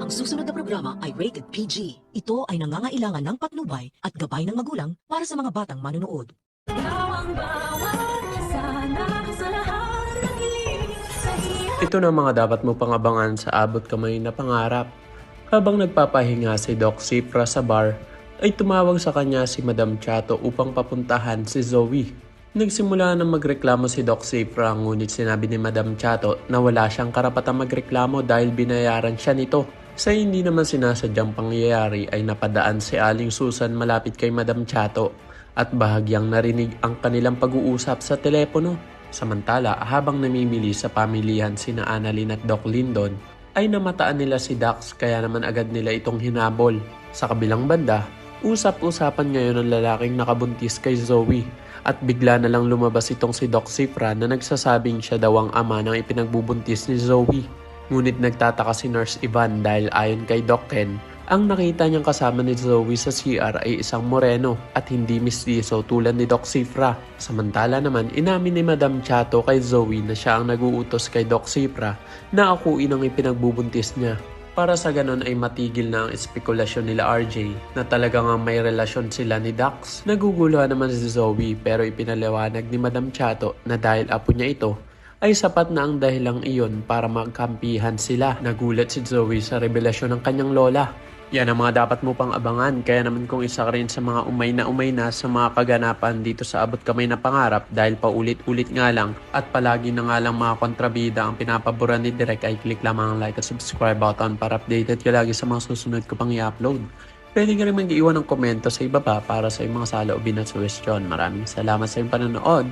Ang susunod na programa ay rated PG. Ito ay nangangailangan ng patnubay at gabay ng magulang para sa mga batang manonood. Ito na mga dapat mo pang abangan sa abot kamay na pangarap. Habang nagpapahinga si Doc Cifra sa bar, ay tumawag sa kanya si Madam Chato upang papuntahan si Zoe. Nagsimula na magreklamo si Doc Cifra, ngunit sinabi ni Madam Chato na wala siyang karapatang magreklamo dahil binayaran siya nito. Sa hindi naman sinasadyang pangyayari ay napadaan si Aling Susan malapit kay Madam Chato at bahagyang narinig ang kanilang pag-uusap sa telepono. Samantala, habang namimili sa pamilihan sina Annalyn at Doc Lindon, ay namataan nila si Dax kaya naman agad nila itong hinabol. Sa kabilang banda, usap-usapan ngayon ng lalaking nakabuntis kay Zoe at bigla na lang lumabas itong si Doc Cifra na nagsasabing siya daw ang ama ng ipinagbubuntis ni Zoe. Ngunit nagtataka si Nurse Ivan dahil ayon kay Doc Ken, ang nakita niyang kasama ni Zoe sa CR ay isang moreno at hindi mistiso tulad ni Doc Cifra. Samantala naman, inamin ni Madam Chato kay Zoe na siya ang nag-uutos kay Doc Cifra na akuin ang ipinagbubuntis niya. Para sa ganon ay matigil na ang espekulasyon nila RJ na talagang may relasyon sila ni Dax. Naguguluhan naman si Zoe pero ipinaliwanag ni Madam Chato na dahil apo niya ito, ay sapat na ang dahilang iyon para magkampihan sila. Nagulat si Zoe sa revelasyon ng kanyang lola. Yan ang mga dapat mo pang abangan, kaya naman kung isa ka rin sa mga umay na sa mga kaganapan dito sa Abot Kamay na Pangarap dahil paulit-ulit nga lang at palagi na nga lang mga kontrabida ang pinapaboran ni Direk ay click lamang ang like at subscribe button para updated ka lagi sa mga susunod ko pang i-upload. Pwede ka rin mag-iwan ng komento sa ibaba para sa iyong mga saloobin at suggestion. Maraming salamat sa iyong panonood.